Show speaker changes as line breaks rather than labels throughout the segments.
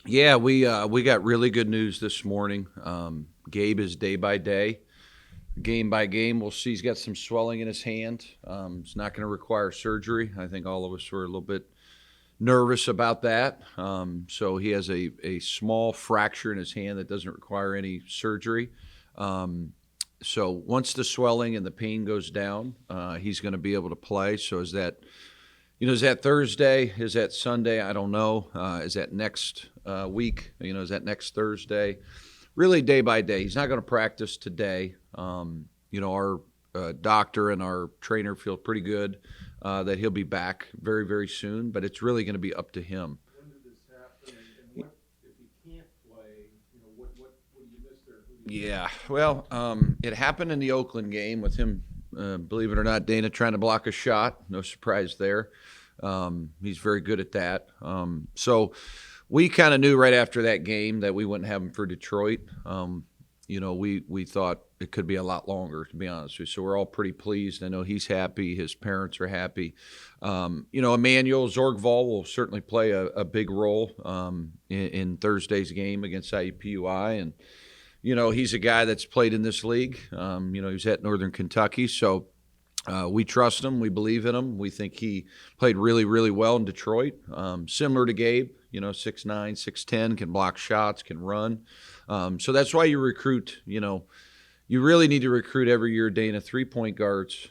Yeah, we got really good news this morning. Gabe is day by day, game by game. We'll see. He's got some swelling in his hand. It's not going to require surgery. I think all of us were a little bit nervous about that. So he has a small fracture in his hand that doesn't require any surgery. Um, so once the swelling and the pain goes down, he's going to be able to play. So is that Thursday? Is that Sunday? I don't know. Is that next week? Is that next Thursday? Really, day by day. He's not going to practice today. Our doctor and our trainer feel pretty good that he'll be back very, very soon. But it's really going to be up to him.
When did this happen, and what if he can't play? What do you miss there?
Yeah, well, it happened in the Oakland game with him, believe it or not, Dana trying to block a shot. No surprise there. He's very good at that. So we kind of knew right after that game that we wouldn't have him for Detroit. We thought it could be a lot longer, to be honest with you. So we're all pretty pleased. I know he's happy. His parents are happy. Emmanuel Zorgval will certainly play a big role in Thursday's game against IUPUI. And he's a guy that's played in this league. He's at Northern Kentucky, so we trust him. We believe in him. We think he played really, really well in Detroit. Similar to Gabe, 6'9", 6'10", can block shots, can run. So that's why you recruit. You really need to recruit every year, Dana, 3-point guards.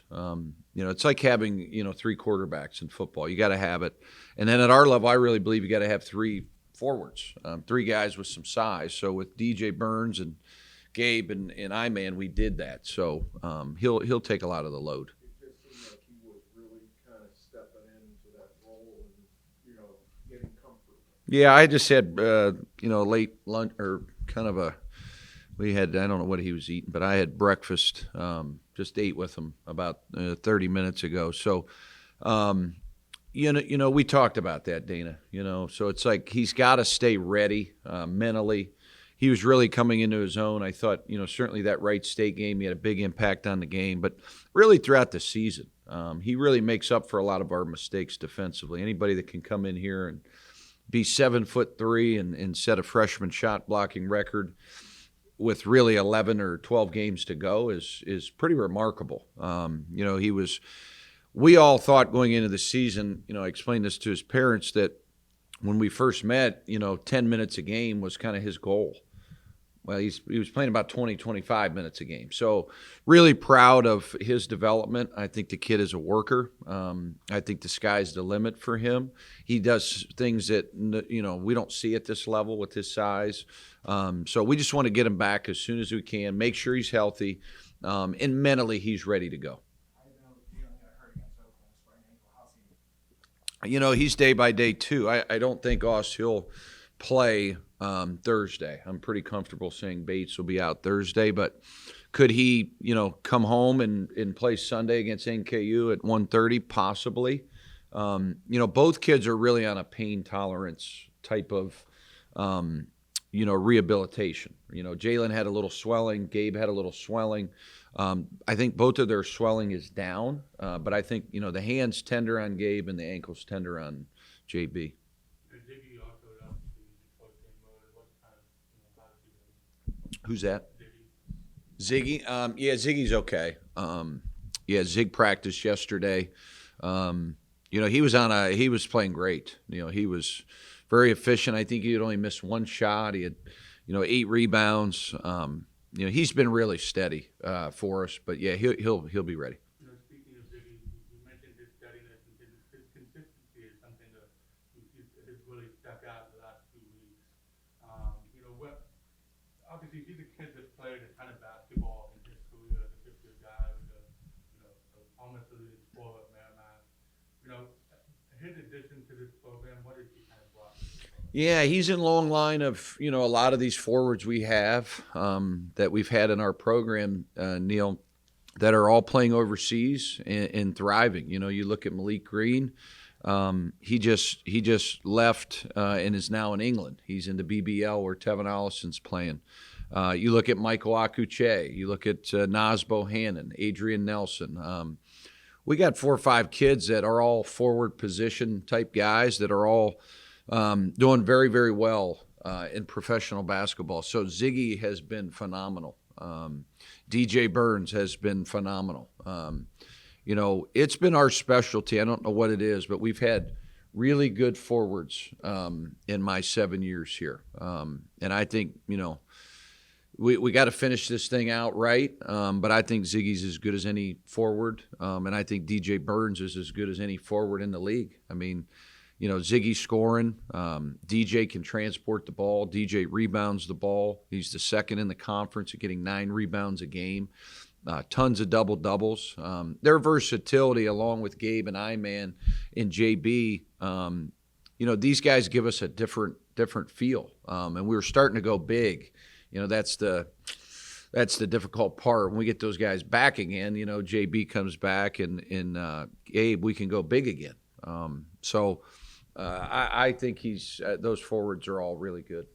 It's like having 3 quarterbacks in football. You got to have it. And then at our level, I really believe you got to have 3 forwards, 3 guys with some size. So with DJ Burns and Gabe and I-Man, we did that. So he'll take a lot of the load.
It just seemed like he was really kind of stepping into that role and getting comfort.
Yeah, I just had late lunch or kind of we had, I don't know what he was eating, but I had breakfast. Just ate with him about 30 minutes ago. So. We talked about that, Dana. So it's like he's got to stay ready mentally. He was really coming into his own. I thought, certainly that Wright State game, he had a big impact on the game, but really throughout the season, he really makes up for a lot of our mistakes defensively. Anybody that can come in here and be 7'3" and set a freshman shot blocking record with really 11 or 12 games to go is pretty remarkable. We all thought going into the season, I explained this to his parents, that when we first met, 10 minutes a game was kind of his goal. Well, he was playing about 20, 25 minutes a game. So really proud of his development. I think the kid is a worker. I think the sky's the limit for him. He does things that, we don't see at this level with his size. So we just want to get him back as soon as we can, make sure he's healthy, and mentally he's ready to go. He's day by day too. I don't think he'll play Thursday. I'm pretty comfortable saying Bates will be out Thursday, but could he, come home and play Sunday against NKU at 1:30? Possibly. Both kids are really on a pain tolerance type of, rehabilitation. Jalen had a little swelling. Gabe had a little swelling. I think both of their swelling is down, but I think, the hand's tender on Gabe and the ankle's tender on JB. Who's that? Ziggy. Yeah, Ziggy's okay. Zig practiced yesterday. He was playing great. He was very efficient. I think he had only missed 1 shot. He had, 8 rebounds. He's been really steady for us, but yeah, he'll be ready.
Speaking of Ziggy, you mentioned his steadiness and his consistency is something that has really stuck out in the last few weeks. Obviously he's a kid that played a ton of basketball in his career as a 5th-year guy with almost a leading scorer at Merrimack. His addition to this program, what has he kind of brought?
Yeah, he's in long line of, a lot of these forwards we have that we've had in our program, Neil, that are all playing overseas and thriving. You look at Malik Green. He just left and is now in England. He's in the BBL where Tevin Allison's playing. You look at Michael Akuche. You look at Naz Bohannon, Adrian Nelson. We got 4 or 5 kids that are all forward position type guys that are all doing very, very well in professional basketball. So Ziggy has been phenomenal. DJ Burns has been phenomenal. It's been our specialty. I don't know what it is, but we've had really good forwards in my 7 years here. And I think, we got to finish this thing out right. But I think Ziggy's as good as any forward. And I think DJ Burns is as good as any forward in the league. I mean, Ziggy's scoring. DJ can transport the ball. DJ rebounds the ball. He's the second in the conference at getting 9 rebounds a game. Tons of double-doubles. Their versatility, along with Gabe and I-Man and JB, these guys give us a different feel. And we were starting to go big. That's the difficult part. When we get those guys back again, JB comes back and Gabe, we can go big again. I think those forwards are all really good.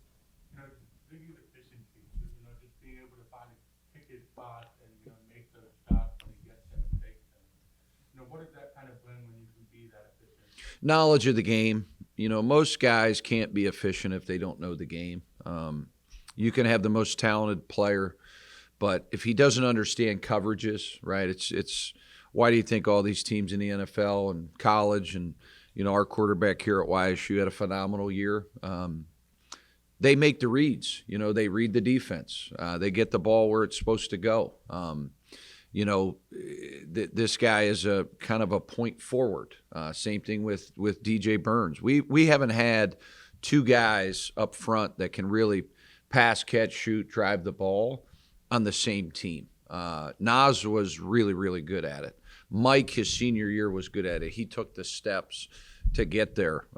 Ziggy's efficiency, just being able to find pick his spots and make those shots when he gets them and takes them. What does that kind of bring when you can be that efficient?
Knowledge of the game. Most guys can't be efficient if they don't know the game. You can have the most talented player, but if he doesn't understand coverages, right? It's why do you think all these teams in the NFL and college and our quarterback here at YSU had a phenomenal year. They make the reads. They read the defense. They get the ball where it's supposed to go. This guy is a kind of a point forward. Same thing with DJ Burns. We haven't had 2 guys up front that can really pass, catch, shoot, drive the ball on the same team. Nas was really, really good at it. Mike, his senior year, was good at it. He took the steps to get there.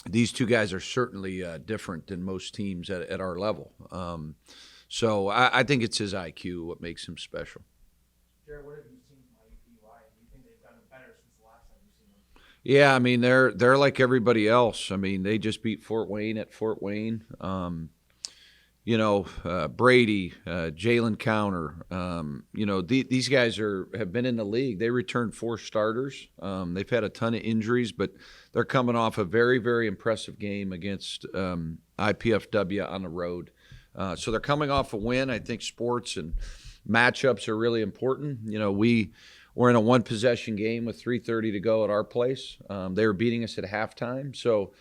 These 2 guys are certainly different than most teams at our level. So I think it's his IQ what makes him special.
Jerrod, what have you seen from IUPUI? Do you think they've gotten better since the last time you've seen them?
Yeah, I mean, they're like everybody else. I mean, they just beat Fort Wayne at Fort Wayne. Brady, Jalen Counter, these guys have been in the league. They returned 4 starters. They've had a ton of injuries, but they're coming off a very, very impressive game against IPFW on the road. So they're coming off a win. I think sports and matchups are really important. We're in a 1-possession game with 3:30 to go at our place. They were beating us at halftime. So,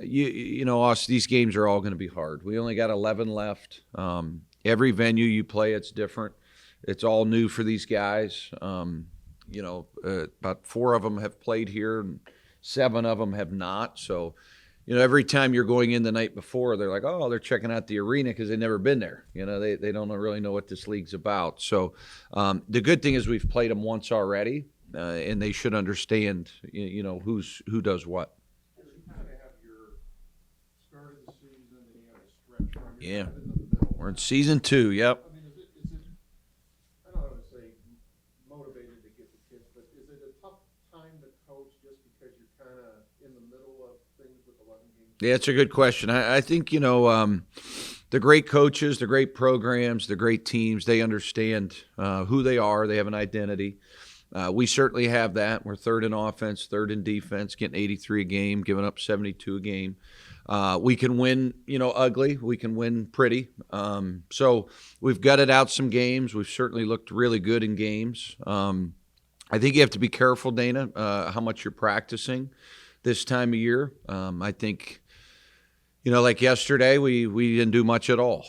us, these games are all going to be hard. We only got 11 left. Every venue you play, it's different. It's all new for these guys. About 4 of them have played here, and 7 of them have not. So, every time you're going in the night before, they're like, oh, they're checking out the arena because they've never been there. They don't really know what this league's about. So the good thing is we've played them once already, and they should understand, who does what.
You kind of have your start of the season and you have a stretch run.
Yeah.
Kind of in the middle.
We're in season 2, yep.
I mean, is it, I don't want to say motivated to get the kids, but is it a tough time to coach just because you're kind of in the middle of things with 11 games?
Yeah, it's a good question. I think, the great coaches, the great programs, the great teams, they understand who they are. They have an identity. We certainly have that. We're 3rd in offense, 3rd in defense, getting 83 a game, giving up 72 a game. We can win, ugly. We can win pretty. So we've gutted out some games. We've certainly looked really good in games. I think you have to be careful, Dana, how much you're practicing this time of year. I think, like yesterday, we didn't do much at all.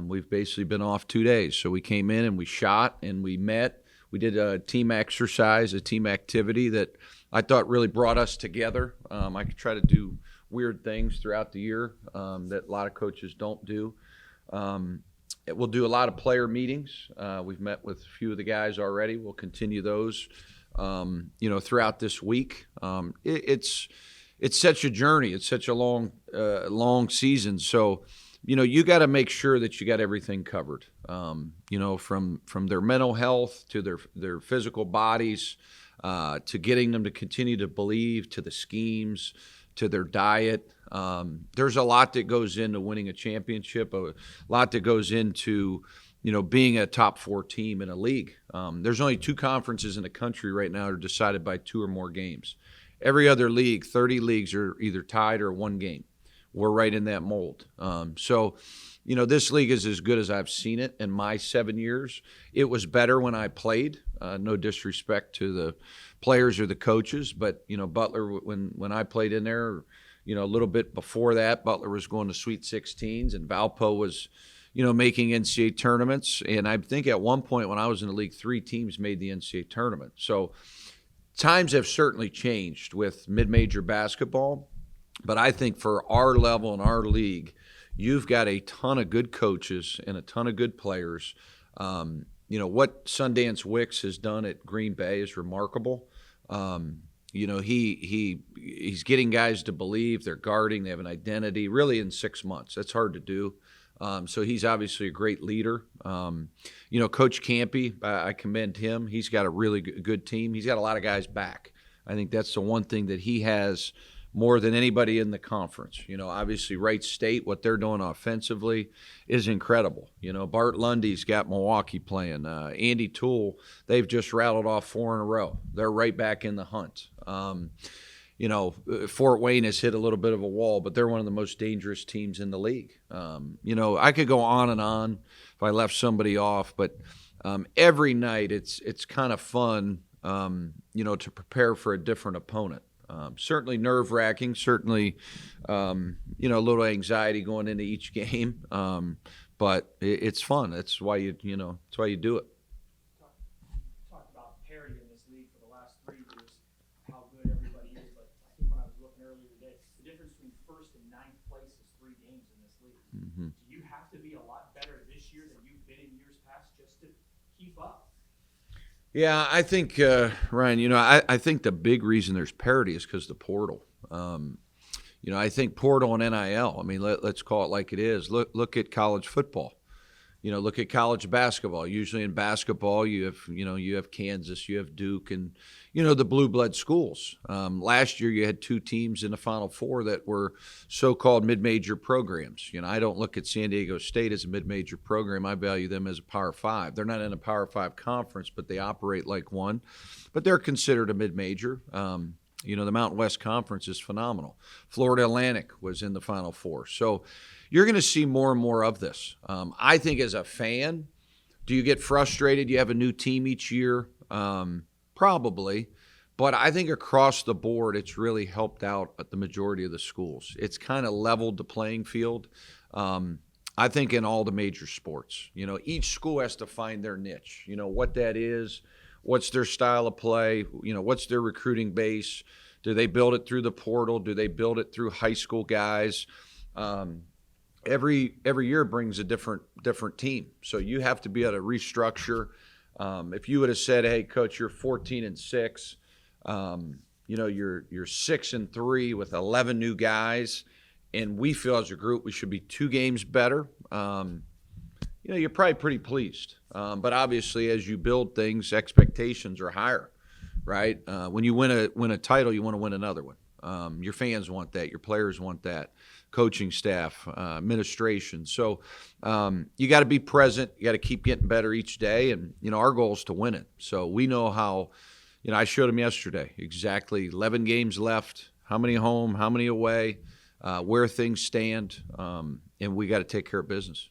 We've basically been off 2 days. So we came in and we shot and we met. We did a team exercise, a team activity that I thought really brought us together. I could try to do weird things throughout the year that a lot of coaches don't do. We'll do a lot of player meetings. We've met with a few of the guys already. We'll continue those, throughout this week. It's such a journey. It's such a long season. So, you got to make sure that you got everything covered. From their mental health to their physical bodies, to getting them to continue to believe, to the schemes, to their diet. There's a lot that goes into winning a championship, a lot that goes into, being a top 4 team in a league. There's only 2 conferences in the country right now that are decided by 2 or more games. Every other league, 30 leagues, are either tied or 1 game. we're right in that mold. So, this league is as good as I've seen it in my 7 years. It was better when I played. No disrespect to the players or the coaches, but Butler, when I played in there, a little bit before that, Butler was going to Sweet 16s, and Valpo was, making NCAA tournaments. And I think at one point when I was in the league, 3 teams made the NCAA tournament. So times have certainly changed with mid-major basketball, but I think for our level and our league, you've got a ton of good coaches and a ton of good players. What Sundance Wicks has done at Green Bay is remarkable. He's getting guys to believe they're guarding, they have an identity, really in 6 months. That's hard to do. So he's obviously a great leader. Coach Campy, I commend him. He's got a really good team. He's got a lot of guys back. I think that's the one thing that he has more than anybody in the conference. Obviously Wright State, what they're doing offensively is incredible. Bart Lundy's got Milwaukee playing. Andy Toole, they've just rattled off 4 in a row. They're right back in the hunt. Fort Wayne has hit a little bit of a wall, but they're one of the most dangerous teams in the league. I could go on and on if I left somebody off, but every night it's kind of fun, to prepare for a different opponent. Certainly nerve-wracking, certainly, a little anxiety going into each game, but it's fun. That's why you do it.
Talked about parity in this league for the last 3 years, how good everybody is, but I think when I was looking earlier today, the difference between first and ninth place is 3 games in this league.
Mm-hmm.
Do you have to be a lot better this year than you've been in years past just to keep up?
Yeah, I think, Ryan, I think the big reason there's parity is because the portal. I think portal and NIL, I mean, let's call it like it is. Look at college football. Look at college basketball. Usually in basketball, you have Kansas, you have Duke, and, the blue blood schools. Last year, you had 2 teams in the Final Four that were so-called mid-major programs. I don't look at San Diego State as a mid-major program. I value them as a Power 5. They're not in a Power 5 conference, but they operate like one. But they're considered a mid-major. The Mountain West Conference is phenomenal. Florida Atlantic was in the Final Four. So you're going to see more and more of this. I think as a fan, do you get frustrated? You have a new team each year? Probably. But I think across the board, it's really helped out at the majority of the schools. It's kind of leveled the playing field. I think in all the major sports, each school has to find their niche, what that is. What's their style of play? What's their recruiting base? Do they build it through the portal? Do they build it through high school guys? Every year brings a different team. So you have to be able to restructure. If you would have said, "Hey, coach, you're 14-6. You're 6-3 with 11 new guys, and we feel as a group we should be 2 games better." You're probably pretty pleased. But obviously, as you build things, expectations are higher, right? When you win a title, you want to win another one. Your fans want that. Your players want that. Coaching staff, administration. So you got to be present. You got to keep getting better each day. And, our goal is to win it. So we know how, I showed them yesterday, exactly 11 games left, how many home, how many away, where things stand, and we got to take care of business.